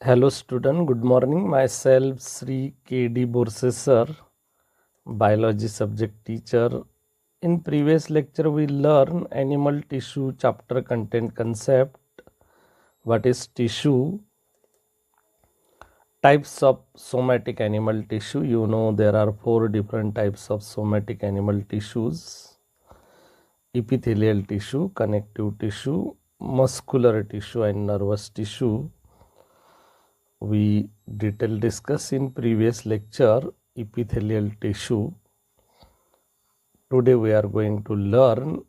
Hello student, good morning. Myself Sri K.D. Borsesar, biology subject teacher. In previous lecture we learn animal tissue chapter content concept. What is tissue? Types of somatic animal tissue. You know there are 4 different types of somatic animal tissues. Epithelial tissue, connective tissue, muscular tissue and nervous tissue. We detail discuss in previous lecture epithelial tissue. Today we are going to learn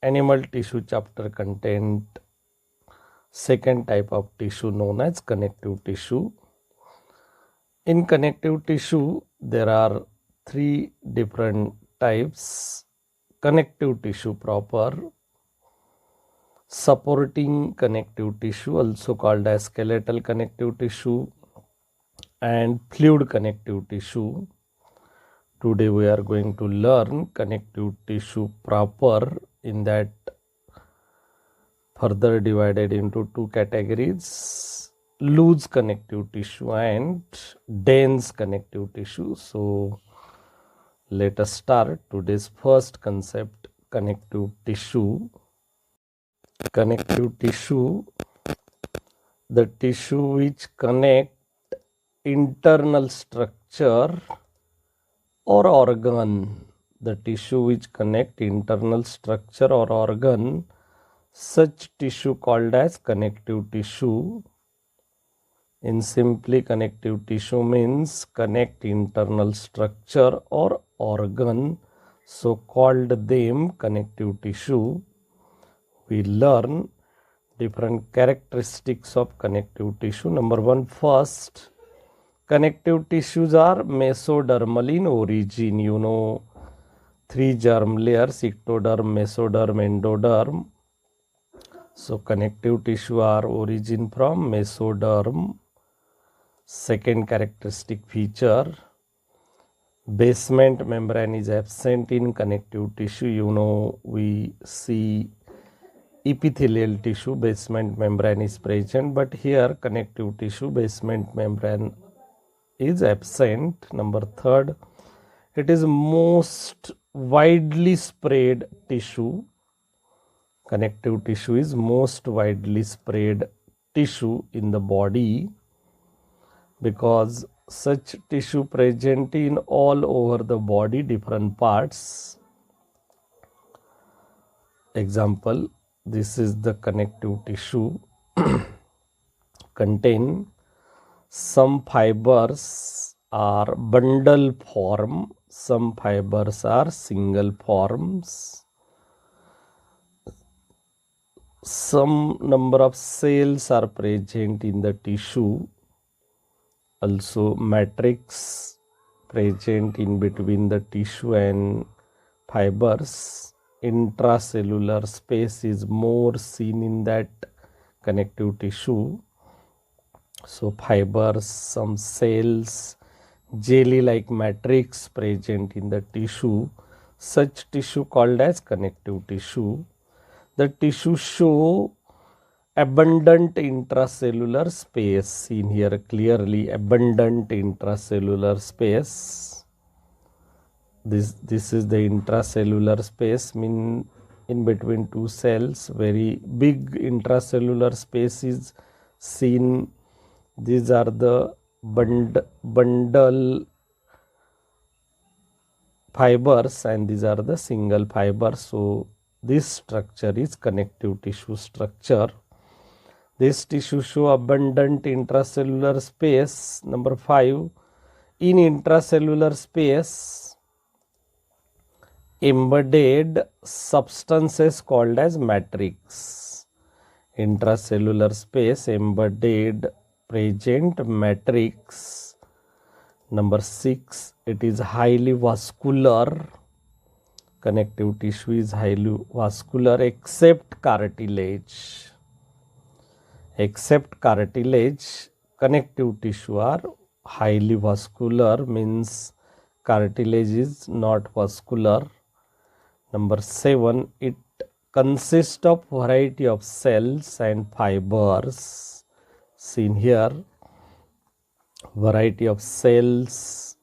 animal tissue chapter content, second type of tissue known as connective tissue. In connective tissue there are 3 different types. Connective tissue proper, supporting connective tissue also called as skeletal connective tissue, and fluid connective tissue. Today we are going to learn connective tissue proper, in that further divided into 2 categories: loose connective tissue and dense connective tissue. So let us start today's first concept, connective tissue. Connective tissue, the tissue which connect internal structure or organ. The tissue which connect internal structure or organ, such tissue called as connective tissue. In simply, connective tissue means connect internal structure or organ, so called them connective tissue. We learn different characteristics of connective tissue. Number 1, first, connective tissues are mesodermal in origin. You know 3 germ layers: ectoderm, mesoderm, endoderm. So connective tissue are origin from mesoderm. Second characteristic feature, basement membrane is absent in connective tissue. You know we see epithelial tissue, basement membrane is present, but here connective tissue, basement membrane is absent. Number 3, it is most widely spread tissue. Connective tissue is most widely spread tissue in the body, because such tissue present in all over the body, different parts. Example, this is the connective tissue. Contain some fibers are bundle form, some fibers are single forms. Some number of cells are present in the tissue. Also matrix present in between the tissue and fibers. Intracellular space is more seen in that connective tissue. So fibers, some cells, jelly like matrix present in the tissue. Such tissue called as connective tissue. The tissue show abundant intracellular space, seen here clearly, abundant intracellular space. This is the intracellular space, mean in between 2 cells, very big intracellular space is seen. These are the bundle fibers and these are the single fibers. So this structure is connective tissue structure. This tissue show abundant intracellular space. Number 5, in intracellular space, embedded substances called as matrix. Intracellular space, embedded present matrix. Number 6, it is highly vascular. Connective tissue is highly vascular except cartilage. Except cartilage, connective tissue are highly vascular, means cartilage is not vascular. Number 7, it consists of variety of cells and fibers. seen here. Variety of cells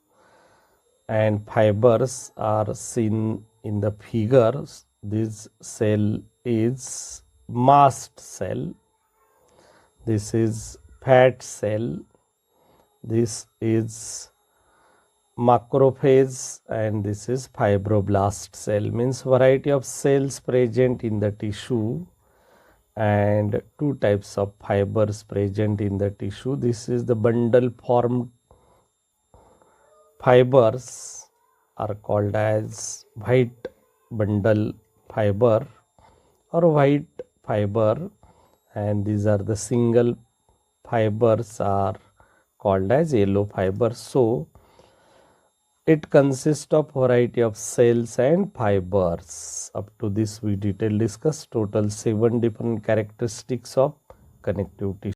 and fibers are seen in the figures. This cell is mast cell. This is fat cell. This is macrophage, and this is fibroblast cell. Means variety of cells present in the tissue and two types of fibers present in the tissue. This is the bundle formed fibers are called as white bundle fiber or white fiber, and these are the single fibers are called as yellow fiber. So it consists of variety of cells and fibers. Up to this we detail discuss total 7 different characteristics of connective tissue.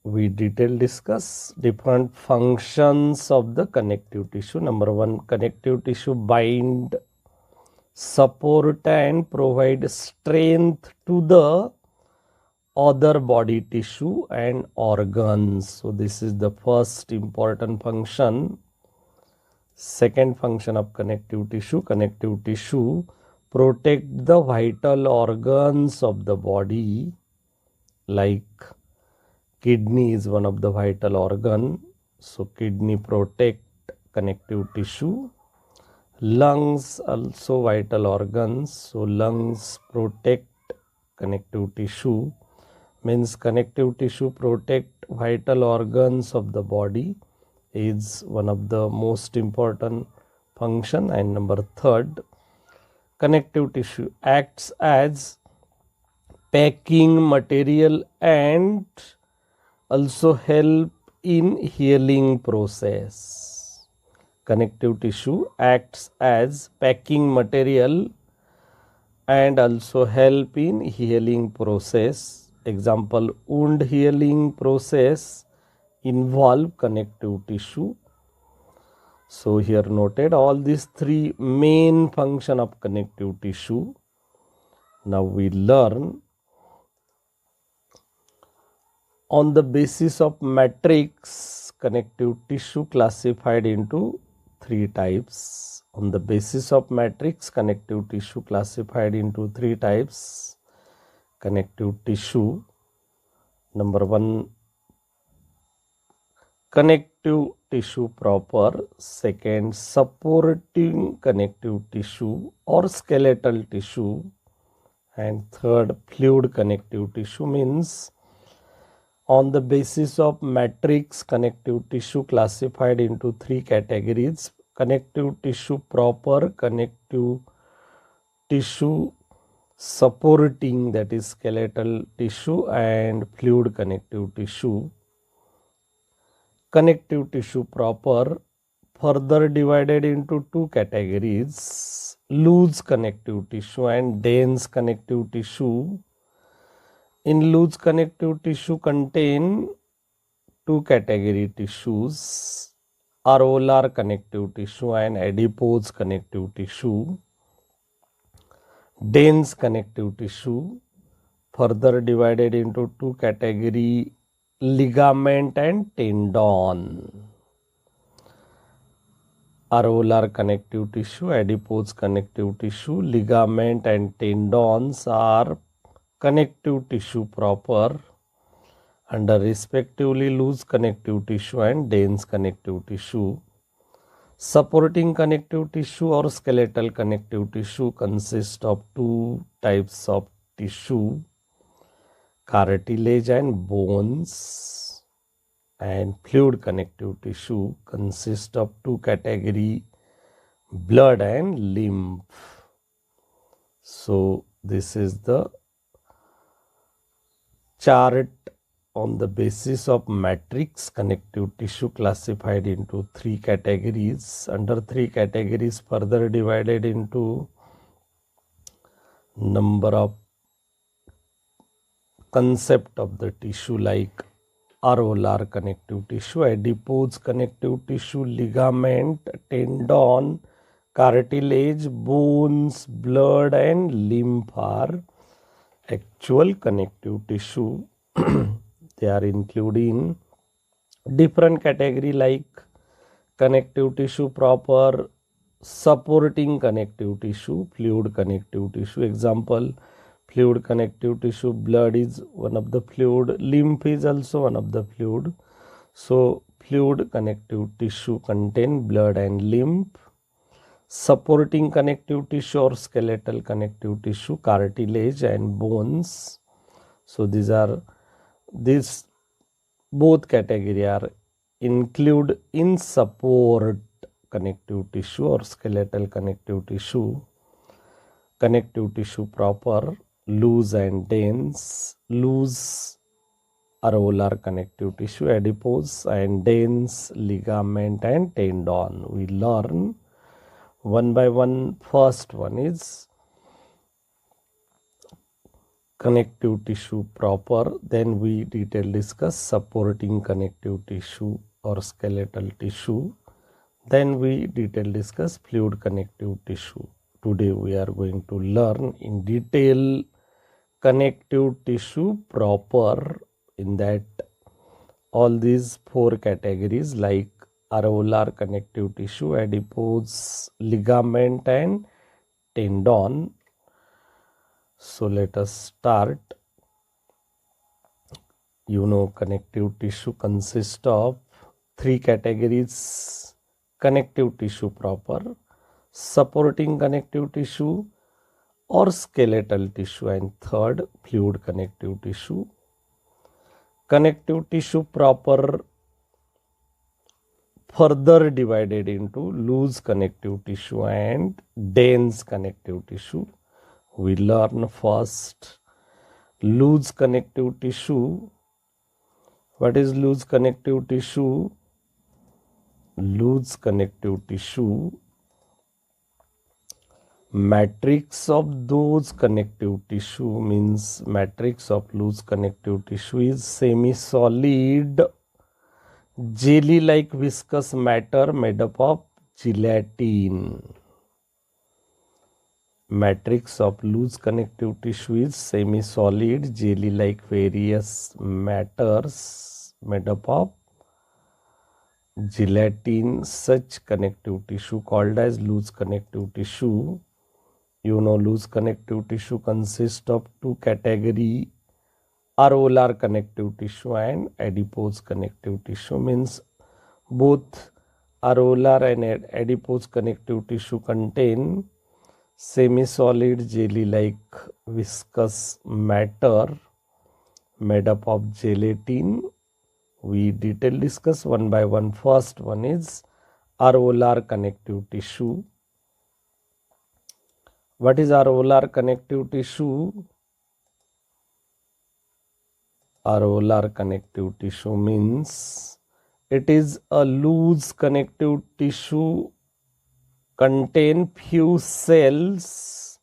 We detail discuss different functions of the connective tissue. Number 1, connective tissue bind, support and provide strength to the other body tissue and organs. So this is the first important function. Second function of connective tissue protect the vital organs of the body, like kidney is one of the vital organ, so kidney protect connective tissue. Lungs also vital organs, so lungs protect connective tissue. Means connective tissue protect vital organs of the body is one of the most important function. And number 3, connective tissue acts as packing material and also help in healing process. Connective tissue acts as packing material and also help in healing process. Example, wound healing process involve connective tissue. So here noted all these 3 main function of connective tissue. Now we learn on the basis of matrix connective tissue classified into 3 types. On the basis of matrix connective tissue classified into 3 types. Connective tissue, number 1, connective tissue proper. Second, supporting connective tissue or skeletal tissue. And third, fluid connective tissue. Means on the basis of matrix connective tissue classified into 3 categories: connective tissue proper, connective tissue supporting, that is skeletal tissue, and fluid connective tissue. Connective tissue proper further divided into 2 categories: loose connective tissue and dense connective tissue. In loose connective tissue contain 2 category tissues: areolar connective tissue and adipose connective tissue. Dense connective tissue further divided into 2 category: ligament and tendon. Areolar connective tissue, adipose connective tissue, ligament and tendons are connective tissue proper under respectively loose connective tissue and dense connective tissue. Supporting connective tissue or skeletal connective tissue consists of 2 types of tissue: cartilage and bones. And fluid connective tissue consists of 2 category: blood and lymph. So this is the chart on the basis of matrix connective tissue classified into 3 categories. Under 3 categories further divided into number of concept of the tissue, like areolar connective tissue, adipose connective tissue, ligament, tendon, cartilage, bones, blood and lymph are actual connective tissue. They are included in different category like connective tissue proper, supporting connective tissue, fluid connective tissue. Example, fluid connective tissue, blood is one of the fluid, lymph is also one of the fluid. So fluid connective tissue contain blood and lymph. Supporting connective tissue or skeletal connective tissue, cartilage and bones. So these both category are include in support connective tissue or skeletal connective tissue. Connective tissue proper, loose and dense. Loose areolar connective tissue, adipose, and dense ligament and tendon. We learn one by one. First one is connective tissue proper, then we detail discuss supporting connective tissue or skeletal tissue, then we detail discuss fluid connective tissue. Today we are going to learn in detail connective tissue proper. In that, all these four categories like areolar connective tissue, adipose, ligament and tendon. So let us start. Connective tissue consists of three categories: connective tissue proper, supporting connective tissue or skeletal tissue, and third, fluid connective tissue. Connective tissue proper further divided into loose connective tissue and dense connective tissue. We learn first loose connective tissue. What is loose connective tissue? Loose connective tissue, matrix of those connective tissue means matrix of loose connective tissue is semi-solid jelly-like viscous matter made up of gelatin. Matrix of loose connective tissue is semi-solid jelly-like various matters made up of gelatin. Such connective tissue called as loose connective tissue. Loose connective tissue consists of two categories: areolar connective tissue and adipose connective tissue. Means both areolar and adipose connective tissue contain semi-solid jelly-like viscous matter made up of gelatin. We detail discuss one by one. First one is areolar connective tissue. What is areolar connective tissue? Areolar connective tissue means it is a loose connective tissue, contain few cells,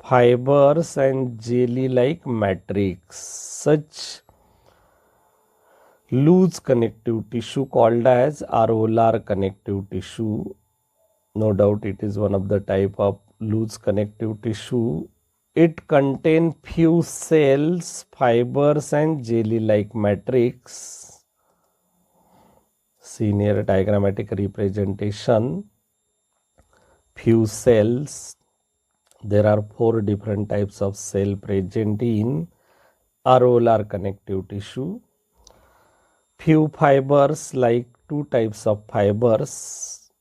fibers and jelly-like matrix. Such loose connective tissue called as areolar connective tissue. No doubt it is one of the type of loose connective tissue. It contains few cells, fibers and jelly-like matrix. See near diagrammatic representation. Few cells. There are four different types of cell present in areolar connective tissue. Few fibers, like two types of fibers.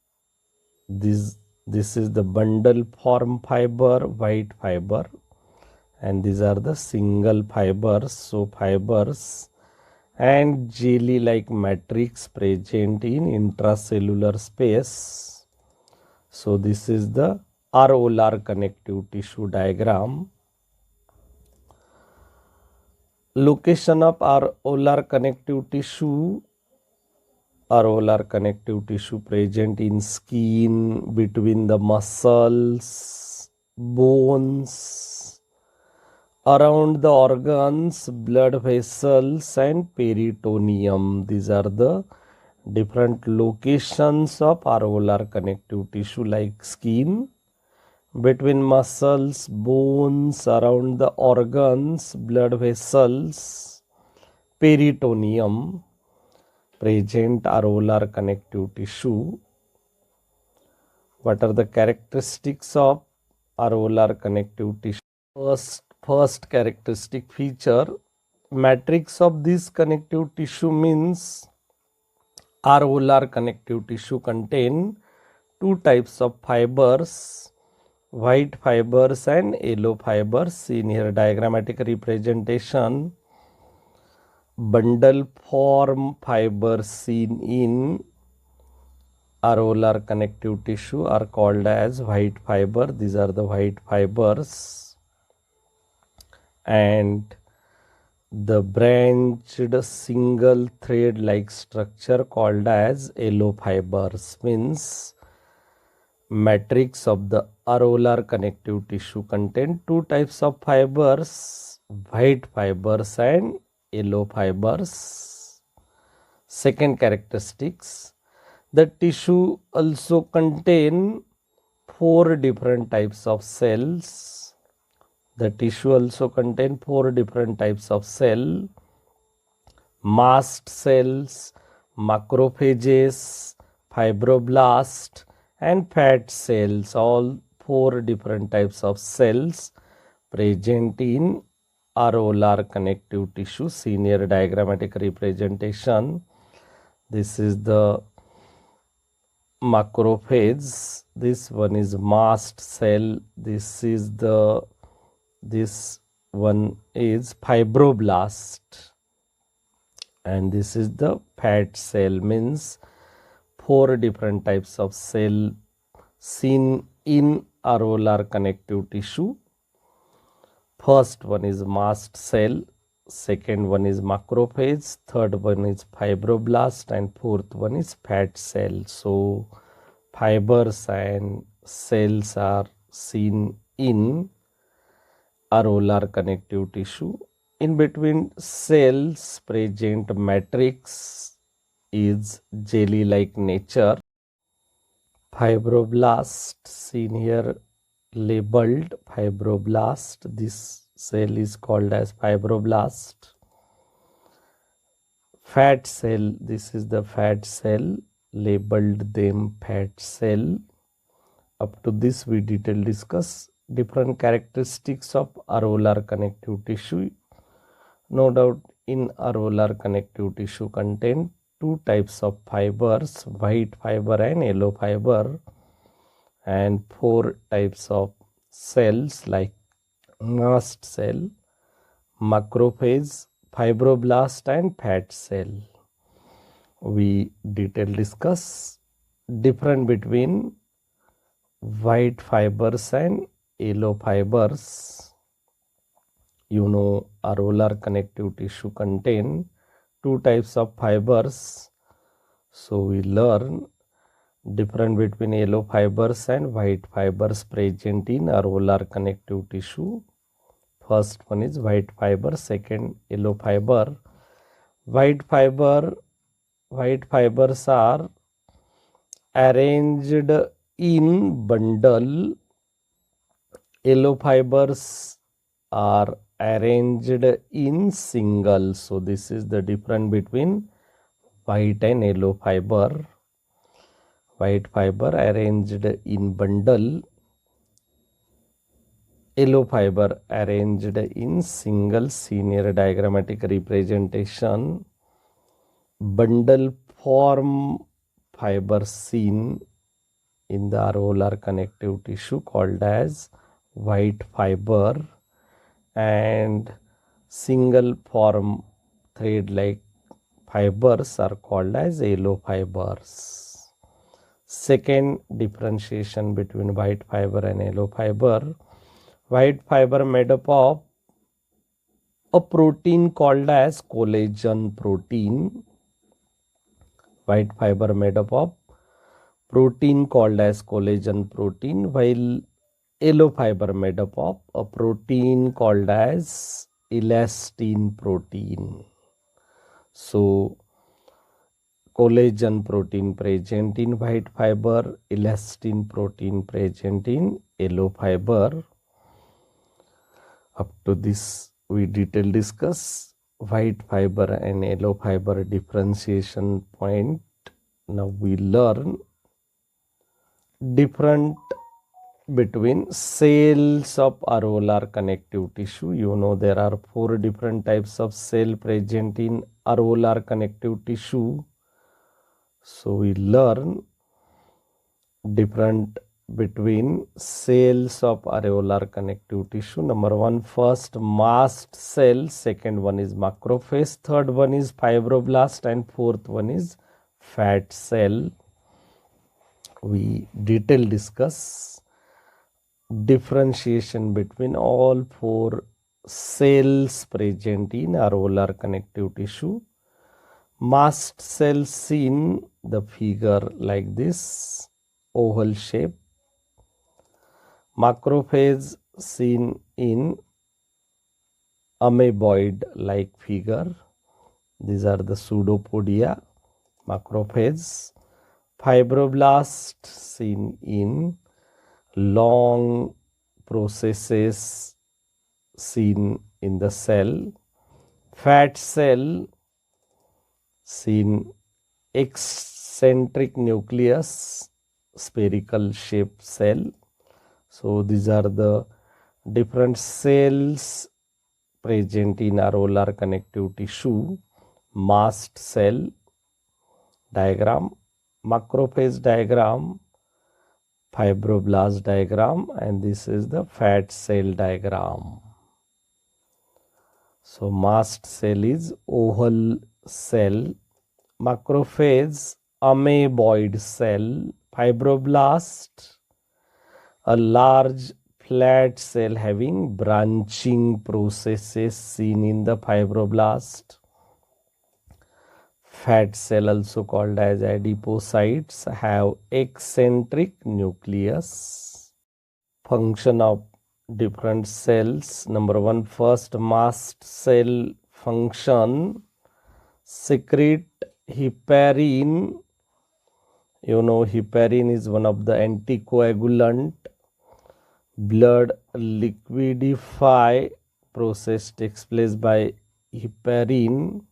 This is the bundle form fiber, white fiber, and these are the single fibers. So fibers and jelly-like matrix present in intracellular space. So this is the areolar connective tissue diagram. Location of areolar connective tissue. Areolar connective tissue present in skin, between the muscles, bones, around the organs, blood vessels and peritoneum. These are the different locations of areolar connective tissue, like skin, between muscles, bones, around the organs, blood vessels, peritoneum, present areolar connective tissue. What are the characteristics of areolar connective tissue? First characteristic feature, matrix of this connective tissue means areolar connective tissue contain two types of fibers, white fibers and yellow fibers. Seen here diagrammatic representation. Bundle form fibers seen in areolar connective tissue are called as white fiber. These are the white fibers. And the branched single thread like structure called as yellow fibers, means matrix of the areolar connective tissue contain two types of fibers, white fibers and yellow fibers. Second characteristics, the tissue also contain four different types of cells. The tissue also contain four different types of cell: mast cells, macrophages, fibroblast and fat cells. All four different types of cells present in areolar connective tissue. Seen here diagrammatic representation. This is the macrophage, this one is mast cell, this one is fibroblast, and this is the fat cell. Means four different types of cell seen in areolar connective tissue. First one is mast cell, second one is macrophage, third one is fibroblast and fourth one is fat cell. So fibers and cells are seen in areolar connective tissue. In between cells present matrix is jelly like nature. Fibroblast seen here labeled fibroblast. This cell is called as fibroblast. Fat cell, this is the fat cell, labeled them fat cell. Up to this we detail discuss different characteristics of areolar connective tissue. No doubt in areolar connective tissue contain two types of fibers, white fiber and yellow fiber, and four types of cells like mast cell, macrophage, fibroblast and fat cell. We detail discuss difference between white fibers and yellow fibers. You know, areolar connective tissue contain two types of fibers. So we learn difference between yellow fibers and white fibers present in areolar connective tissue. First one is white fiber, second yellow fiber. White fibers are arranged in bundle. Yellow fibers are arranged in single. So this is the difference between white and yellow fiber. White fiber arranged in bundle, yellow fiber arranged in single. Seen here diagrammatic representation. Bundle form fiber seen in the areolar connective tissue called as white fiber, and single form thread like fibers are called as yellow fibers. Second differentiation between white fiber and yellow fiber. White fiber made up of a protein called as collagen protein. White fiber made up of protein called as collagen protein, while yellow fiber made up of a protein called as elastin protein. So collagen protein present in white fiber, elastin protein present in yellow fiber. Up to this we detail discuss white fiber and yellow fiber differentiation point. Now we learn different between cells of areolar connective tissue. You know there are 4 different types of cell present in areolar connective tissue. So we learn different between cells of areolar connective tissue. Number 1, first mast cell, second one is macrophage, third one is fibroblast, and fourth one is fat cell. We detail discuss differentiation between all 4 cells present in areolar connective tissue. Mast cell seen the figure like this, oval shape. Macrophage seen in amoeboid like figure. These are the pseudopodia, macrophage. Fibroblast seen in long processes seen in the cell. Fat cell seen eccentric nucleus, spherical shaped cell. So these are the different cells present in areolar connective tissue. Mast cell diagram, macrophage diagram, fibroblast diagram, and this is the fat cell diagram. So mast cell is oval cell, macrophage amoeboid cell, fibroblast a large flat cell having branching processes seen in the fibroblast. Fat cell, also called as adipocytes, have eccentric nucleus. Function of different cells. Number 1, first mast cell function, secrete heparin. You know heparin is one of the anticoagulant. Blood liquidify process takes place by heparin.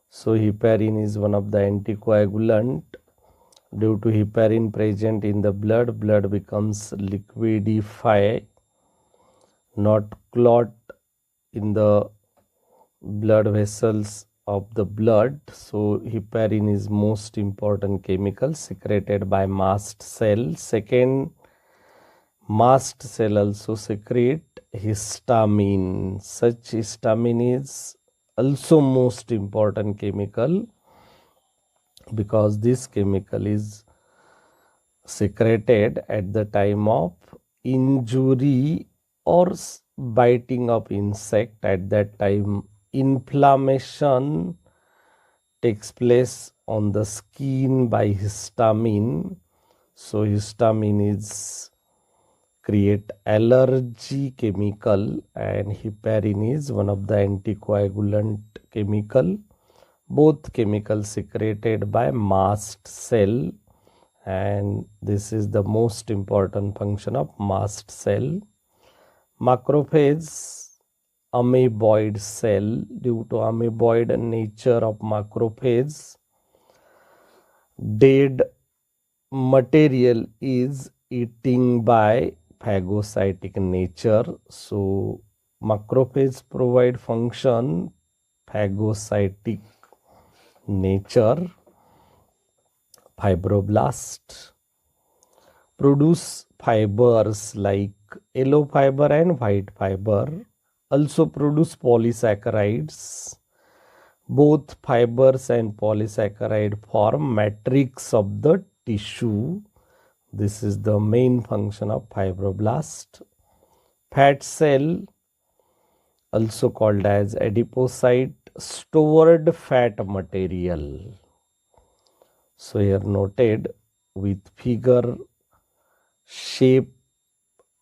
So heparin is one of the anticoagulant. Due to heparin present in the blood, blood becomes liquidify, not clot in the blood vessels of the blood. So heparin is most important chemical secreted by mast cell. Second, mast cell also secrete histamine. Such histamine is also most important chemical because this chemical is secreted at the time of injury or biting of insect. At that time inflammation takes place on the skin by histamine. So histamine is create allergy chemical, and heparin is one of the anticoagulant chemical. Both chemicals secreted by mast cell, and this is the most important function of mast cell. Macrophage amoeboid cell. Due to amoeboid nature of macrophage, dead material is eating by phagocytic nature. So macrophage provide function phagocytic nature. Fibroblast produce fibers like yellow fiber and white fiber, also produce polysaccharides. Both fibers and polysaccharide form matrix of the tissue. This is the main function of fibroblast. Fat cell, also called as adipocyte, stored fat material. So here noted with figure, shape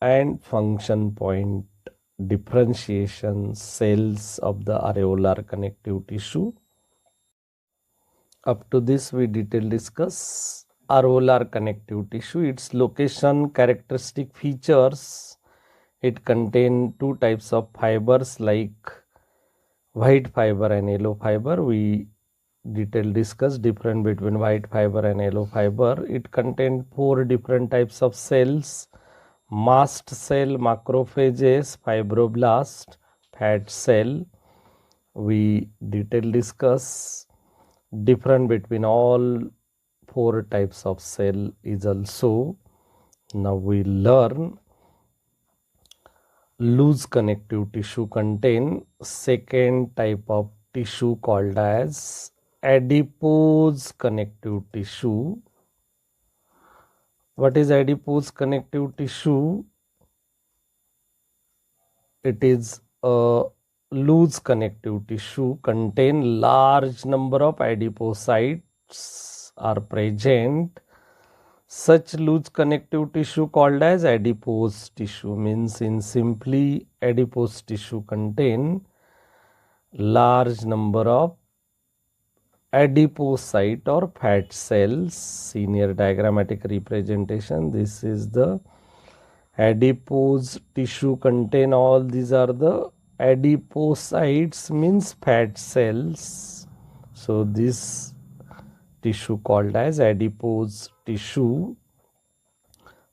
and function point differentiation cells of the areolar connective tissue. Up to this we detail discuss areolar connective tissue, its location, characteristic features. It contains 2 types of fibers like white fiber and yellow fiber. We detail discuss difference between white fiber and yellow fiber. It contains 4 different types of cells: mast cell, macrophages, fibroblast, fat cell. We detail discuss difference between all 4 types of cell is also. Now we learn loose connective tissue contain second type of tissue called as adipose connective tissue. What is adipose connective tissue? It is a loose connective tissue contain large number of adipocytes are present. Such loose connective tissue called as adipose tissue. Means in simply, adipose tissue contain large number of adipocyte or fat cells. Seen here diagrammatic representation. This is the adipose tissue contain all these are the adipocytes, means fat cells. So this tissue called as adipose tissue.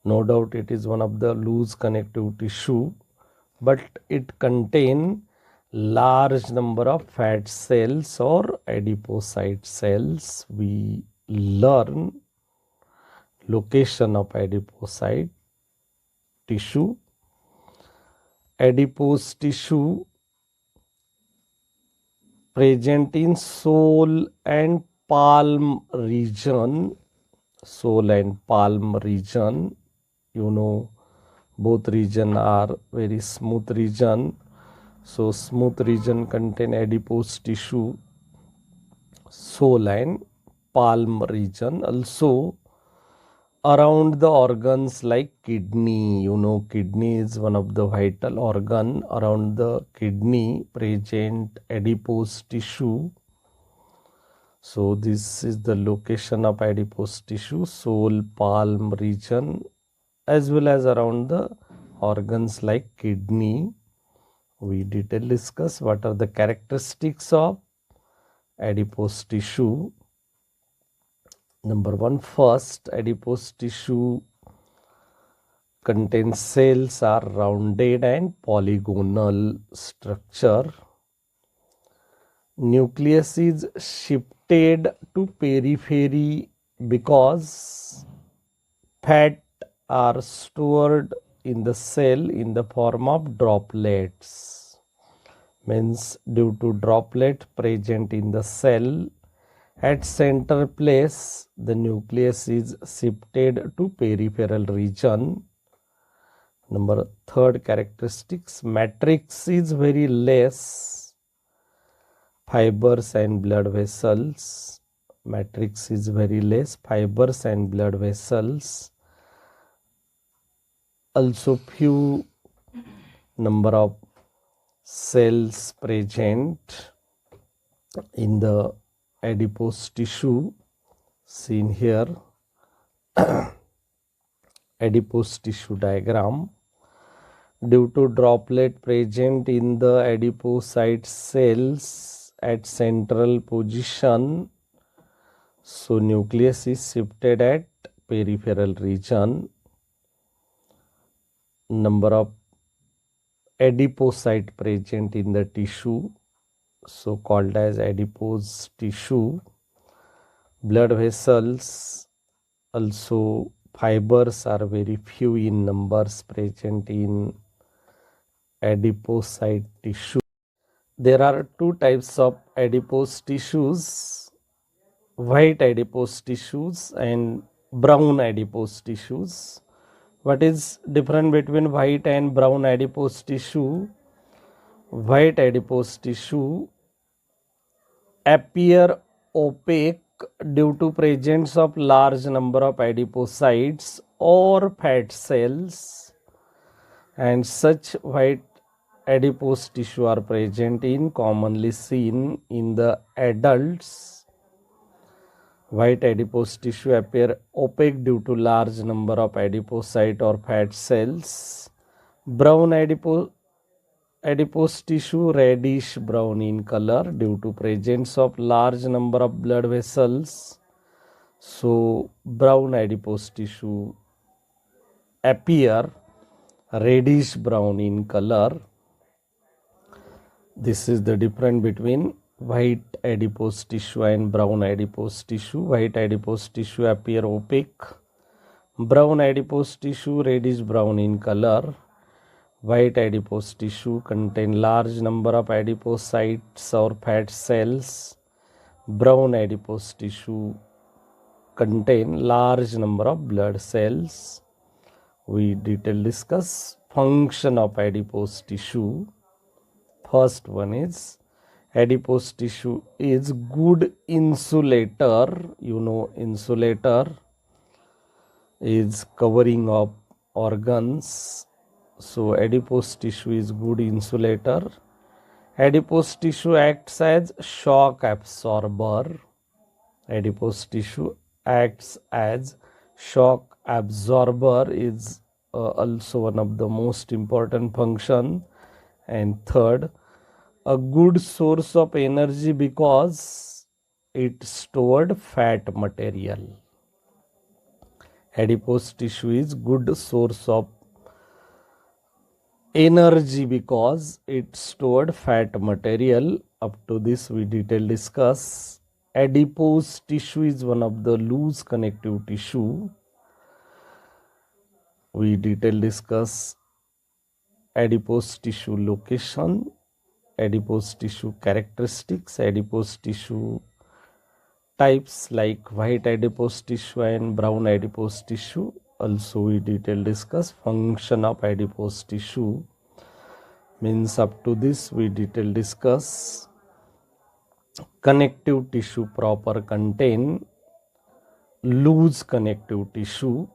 No doubt it is one of the loose connective tissue, but it contain large number of fat cells or adipocyte cells. We learn location of adipocyte tissue. Adipose tissue present in sole and palm region. Sole and palm region, you know, both region are very smooth region. So smooth region contain adipose tissue. Sole and palm region. Also around the organs like kidney, you know, kidney is one of the vital organ. Around the kidney present adipose tissue. So this is the location of adipose tissue, sole, palm region, as well as around the organs like kidney. We detail discuss what are the characteristics of adipose tissue. Number 1, first, adipose tissue contains cells are rounded and polygonal structure. Nucleus is shifted to periphery because fat are stored in the cell in the form of droplets. Means due to droplet present in the cell at center place, the nucleus is shifted to peripheral region. Number 3rd characteristics, matrix is very less. Fibers and blood vessels. Matrix is very less. Fibers and blood vessels. Also few number of cells present in the adipose tissue. Seen here adipose tissue diagram. Due to droplet present in the adipocyte cells at central position, so nucleus is shifted at peripheral region. Number of adipocyte present in the tissue, so called as adipose tissue. Blood vessels, also fibers are very few in numbers present in adipocyte tissue. There are 2 types of adipose tissues: white adipose tissues and brown adipose tissues. What is difference between white and brown adipose tissue? White adipose tissue appear opaque due to presence of large number of adipocytes or fat cells, and such white adipose tissue are present in commonly seen in the adults. White adipose tissue appear opaque due to large number of adipocyte or fat cells. Brown adipose adipose tissue reddish brown in color due to presence of large number of blood vessels. So brown adipose tissue appear reddish brown in color. This is the difference between white adipose tissue and brown adipose tissue. White adipose tissue appear opaque. Brown adipose tissue reddish brown in color. White adipose tissue contain large number of adipocytes or fat cells. Brown adipose tissue contain large number of blood cells. We detail discuss function of adipose tissue. First one is adipose tissue is good insulator. Insulator is covering of organs. So adipose tissue is good insulator. Adipose tissue acts as shock absorber. Adipose tissue acts as shock absorber is also one of the most important function. And third, a good source of energy because it stored fat material. Adipose tissue is good source of energy because it stored fat material. Up to this we detail discuss. Adipose tissue is one of the loose connective tissue. We detail discuss adipose tissue location, adipose tissue characteristics, adipose tissue types like white adipose tissue and brown adipose tissue. Also we detail discuss function of adipose tissue. Means up to this we detail discuss connective tissue proper contain loose connective tissue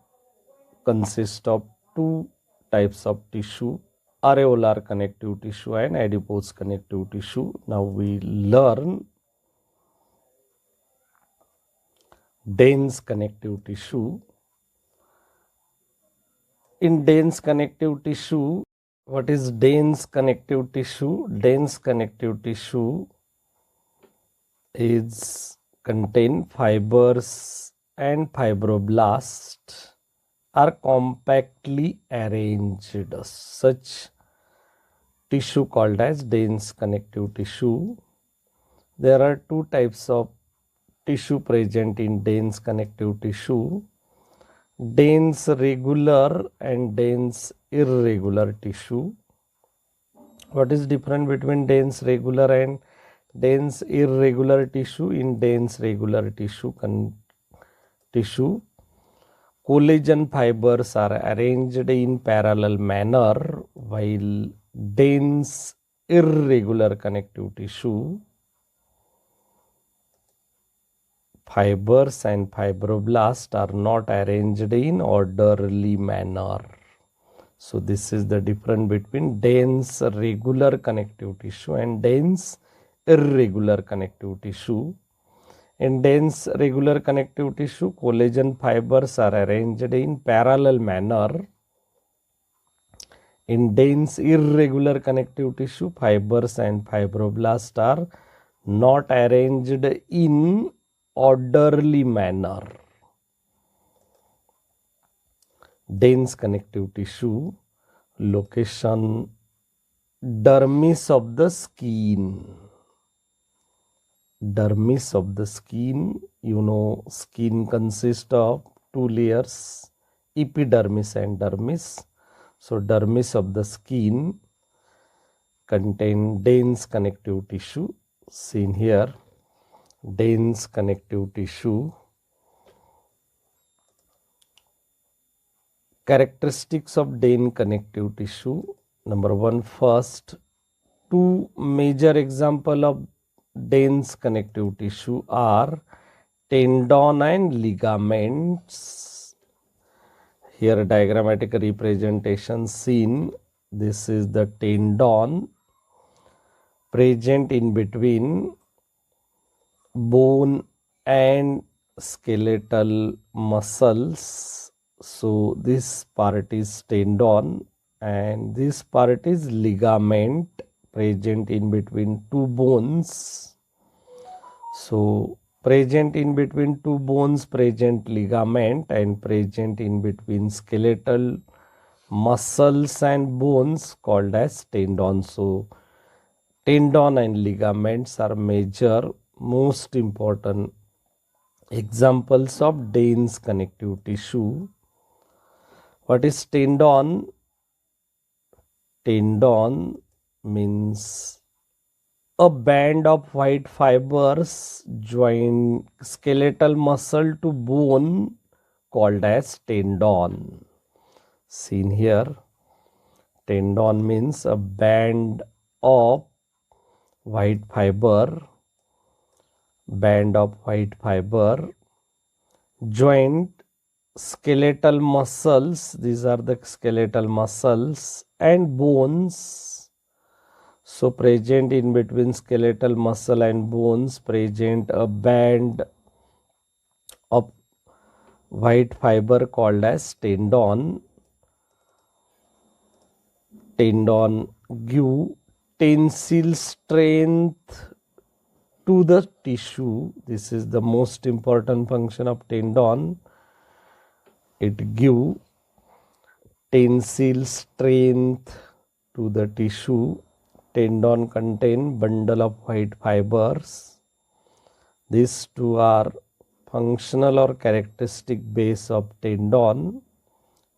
consist of two types of tissue, areolar connective tissue and adipose connective tissue. Now we learn dense connective tissue. In dense connective tissue, what is dense connective tissue? Dense connective tissue is contain fibers and fibroblasts are compactly arranged. Such tissue called as dense connective tissue. There are two types of tissue present in dense connective tissue: dense regular and dense irregular tissue. What is difference between dense regular and dense irregular tissue? In dense regular tissue, collagen fibers are arranged in parallel manner, while dense irregular connective tissue, fibers and fibroblasts are not arranged in orderly manner. So this is the difference between dense regular connective tissue and dense irregular connective tissue. In dense regular connective tissue, collagen fibers are arranged in parallel manner. In dense irregular connective tissue, fibers and fibroblasts are not arranged in orderly manner. Dense connective tissue location: dermis of the skin. Dermis of the skin, skin consists of two layers, epidermis and dermis. So dermis of the skin contain dense connective tissue, seen here. Dense connective tissue. Characteristics of dense connective tissue. Number one, first, two major example of dense connective tissue are tendon and ligaments. Here diagrammatic representation seen. This is the tendon present in between bone and skeletal muscles. So this part is tendon and this part is ligament present in between two bones. So present in between two bones, present ligament, and present in between skeletal muscles and bones called as tendon. So tendon and ligaments are major, most important examples of dense connective tissue. What is tendon? Tendon means a band of white fibers join skeletal muscle to bone called as tendon. Seen here, tendon means a band of white fiber, joint skeletal muscles, these are the skeletal muscles, and bones. So present in between skeletal muscle and bones, present a band of white fiber called as tendon. Tendon give tensile strength to the tissue. This is the most important function of tendon. It give tensile strength to the tissue. Tendon contain bundle of white fibers. These two are functional or characteristic base of tendon.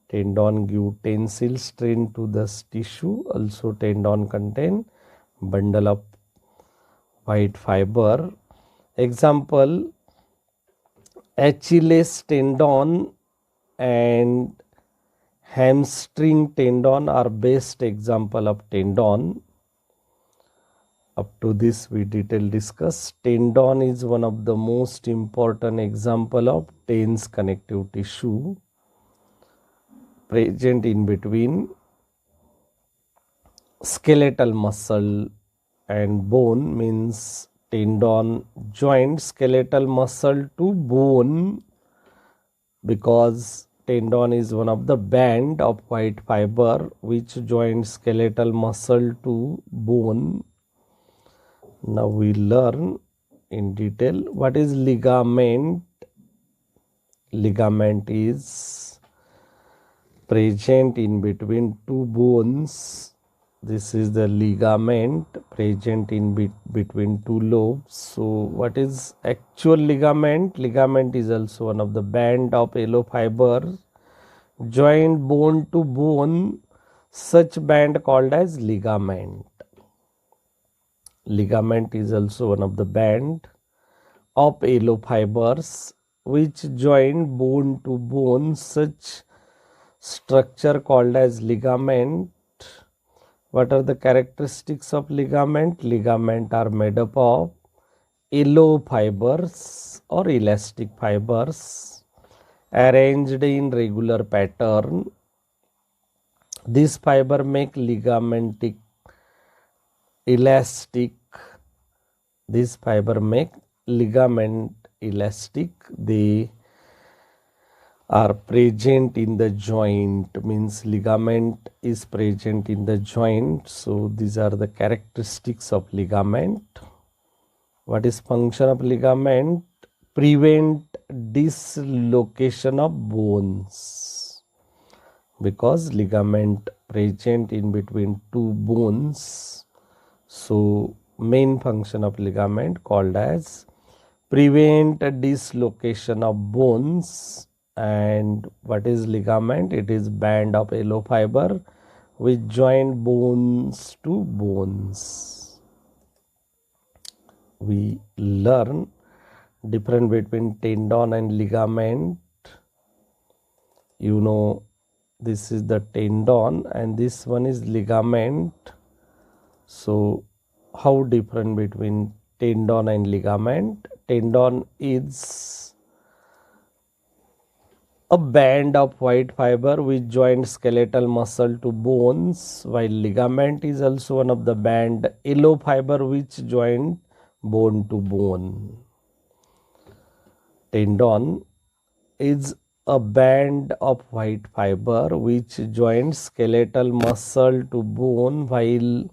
Tendon give tensile strength to the tissue. Also tendon contain bundle of white fiber. Example, Achilles tendon and hamstring tendon are best example of tendon. Up to this we detail discuss. Tendon is one of the most important example of dense connective tissue present in between skeletal muscle and bone. Means tendon joint skeletal muscle to bone, because tendon is one of the band of white fiber which joins skeletal muscle to bone. Now we learn in detail what is ligament. Ligament is present in between two bones. This is the ligament present in between two lobes. So what is actual ligament? Ligament is also one of the band of yellow fibers joined bone to bone. Such band called as ligament. Ligament is also one of the band of yellow fibers which join bone to bone. Such structure called as ligament. What are the characteristics of ligament? Ligament are made up of yellow fibers or elastic fibers arranged in regular pattern. This fiber make ligamentic elastic. This fiber make ligament elastic. They are present in the joint, means ligament is present in the joint. So these are the characteristics of ligament. What is function of ligament? Prevent dislocation of bones, because ligament present in between two bones. So main function of ligament called as prevent dislocation of bones. And what is ligament? It is band of yellow fiber which join bones to bones. We learn difference between tendon and ligament. You know, this is the tendon and this one is ligament. So how different between tendon and ligament? Tendon is a band of white fiber which joins skeletal muscle to bones, while ligament is also one of the band yellow fiber which join bone to bone. Tendon is a band of white fiber which joins skeletal muscle to bone, while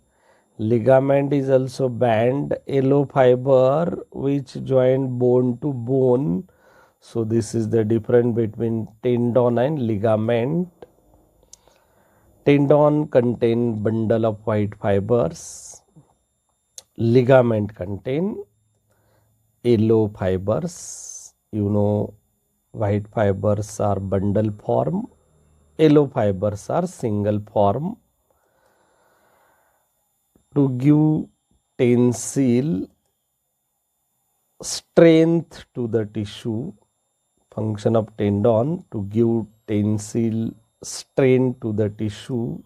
ligament is also band yellow fiber which join bone to bone. So this is the difference between tendon and ligament. Tendon contain bundle of white fibers. Ligament contain yellow fibers. White fibers are bundle form. Yellow fibers are single form. To give tensile strength to the tissue, function of tendon to give tensile strength to the tissue,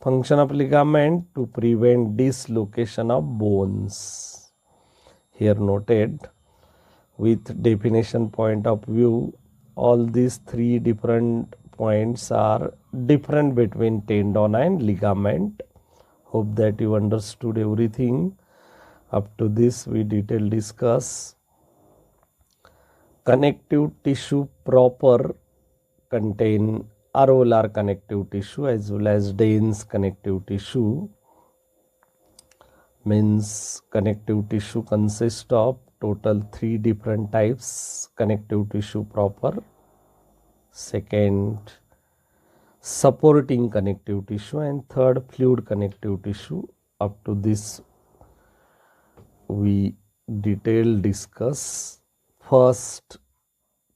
function of ligament to prevent dislocation of bones. Here noted with definition point of view, all these three different points are different between tendon and ligament. Hope that you understood everything. Up to this we detail discuss. Connective tissue proper contain areolar connective tissue as well as dense connective tissue. Means connective tissue consists of total three different types: connective tissue proper, second supporting connective tissue, and third fluid connective tissue. Up to this we detail discuss first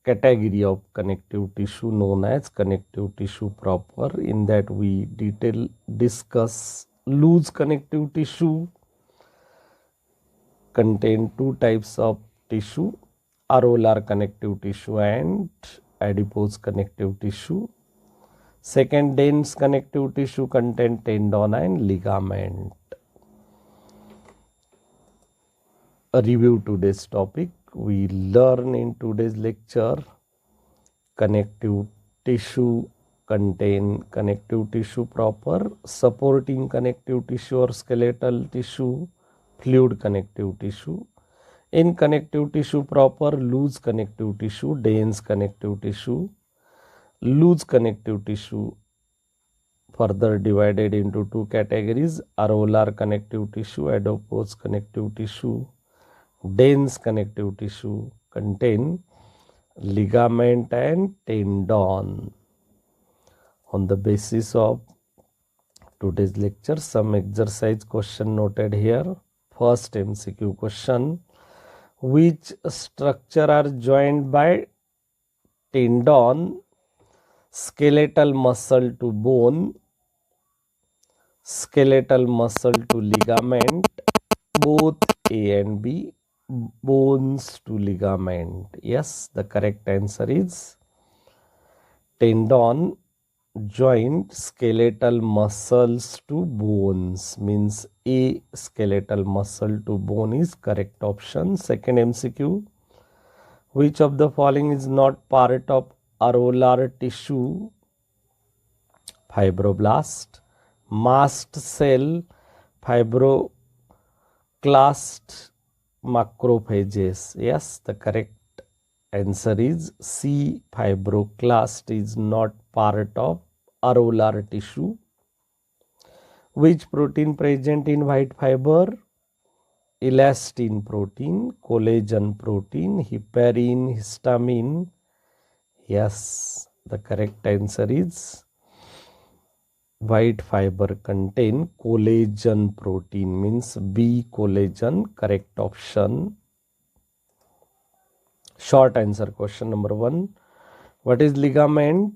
category of connective tissue known as connective tissue proper. In that we detail discuss loose connective tissue. Contain two types of tissue: areolar connective tissue and adipose connective tissue. Second, dense connective tissue contain tendon and ligament. A review today's topic. We learn in today's lecture connective tissue contain connective tissue proper, supporting connective tissue or skeletal tissue, fluid connective tissue. In connective tissue proper, loose connective tissue, dense connective tissue. Loose connective tissue further divided into two categories: areolar connective tissue, adipose connective tissue. Dense connective tissue contain ligament and tendon. On the basis of today's lecture, some exercise question noted here. First MCQ question: which structure are joined by tendon, skeletal muscle to bone, skeletal muscle to ligament, both A and B, bones to ligament? Yes, the correct answer is tendon joint skeletal muscles to bones, means A, skeletal muscle to bone is correct option. Second MCQ: which of the following is not part of areolar tissue? Fibroblast, mast cell, fibroclast, macrophages. Yes, the correct answer is C, fibroclast is not part of areolar tissue. Which protein present in white fiber? Elastin protein, collagen protein, heparin, histamine. Yes, the correct answer is white fiber contain collagen protein, means B, collagen, correct option. Short answer question number 1. What is ligament?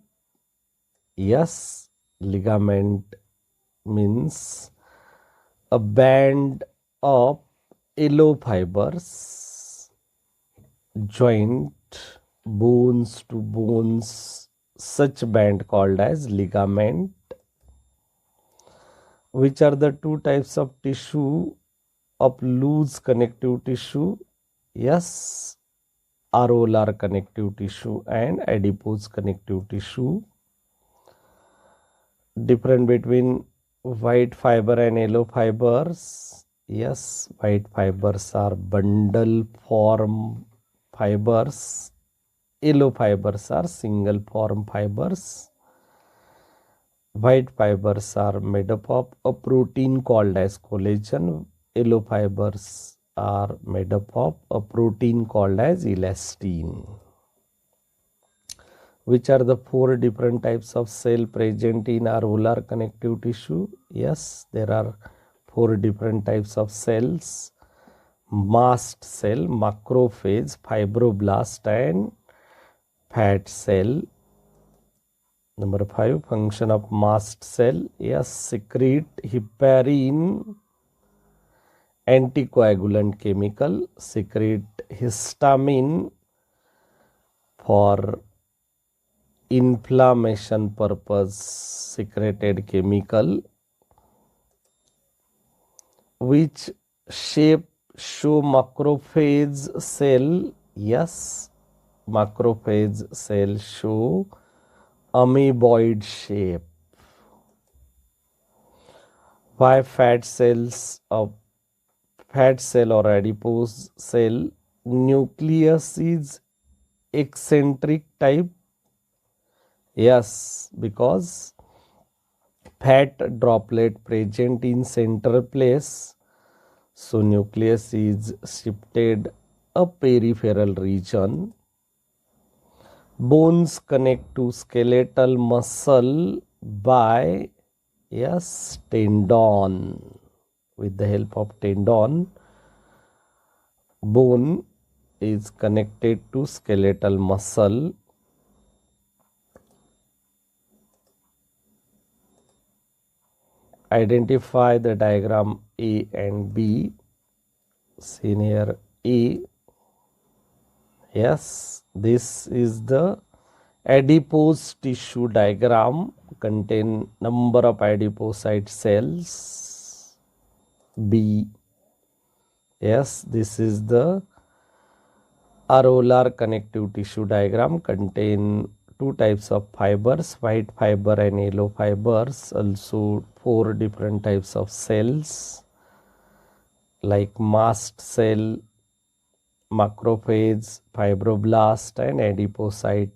Yes, ligament means a band of yellow fibers joint bones to bones, such band called as ligament. Which are the two types of tissue of loose connective tissue? Yes, areolar connective tissue and adipose connective tissue. Difference between white fiber and yellow fibers? Yes, white fibers are bundle form fibers. Yellow fibers are single form fibers. White fibers are made up of a protein called as collagen. Yellow fibers are made up of a protein called as elastin. Which are the 4 different types of cell present in areolar connective tissue? Yes, there are 4 different types of cells: mast cell, macrophage, fibroblast and fat cell. Number 5, function of mast cell. Yes, secrete heparin, anticoagulant chemical, secrete histamine for inflammation purpose, secreted chemical. Which shape show macrophage cell? Yes, macrophage cell show amoeboid shape. Why fat cells of fat cell or adipose cell nucleus is eccentric type? Yes, because fat droplet present in central place, so nucleus is shifted a peripheral region. Bones connect to skeletal muscle by, yes, tendon. With the help of tendon, bone is connected to skeletal muscle. Identify the diagram A and B. Seen here A. Yes, this is the adipose tissue diagram, contain number of adipocyte cells. B. Yes, this is the areolar connective tissue diagram, contain 2 types of fibers, white fiber and yellow fibers, also 4 different types of cells like mast cell, macrophage, fibroblast and adipocyte.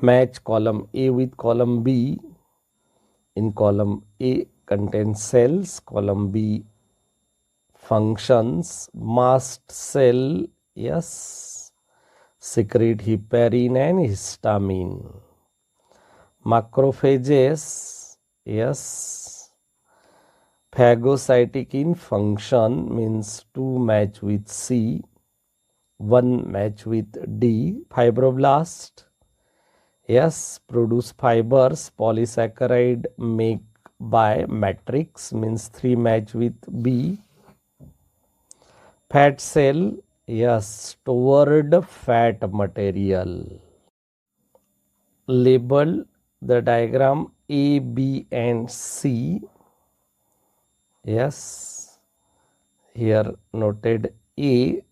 Match column A with column B. In column A contains cells, column B functions. Mast cell, yes, secrete heparin and histamine. Macrophages, yes, phagocytic in function, means 2 match with C, 1 match with D. Fibroblast, yes, produce fibers, polysaccharide make by matrix, means 3 match with B. Fat cell, yes, stored fat material. Label the diagram A, B and C. Yes, here noted A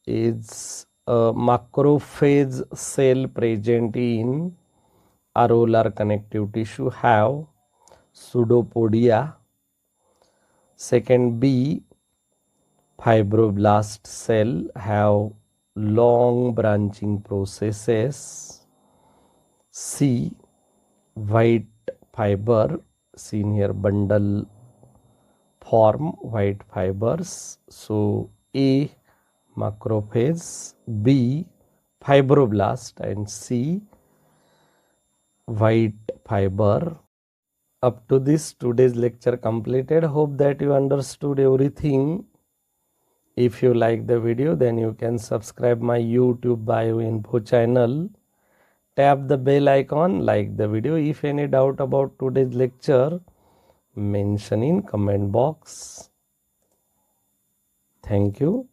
is a macrophage cell present in areolar connective tissue, have pseudopodia. Second, B, fibroblast cell, have long branching processes. C, white fiber, seen here bundle form white fibers. So A, macrophage, B, fibroblast and C, white fiber. Up to this, today's lecture completed. Hope that you understood everything. If you like the video, then you can subscribe my YouTube Bioinfo channel. Tap the bell icon, like the video. If any doubt about today's lecture, mention in comment box. Thank you.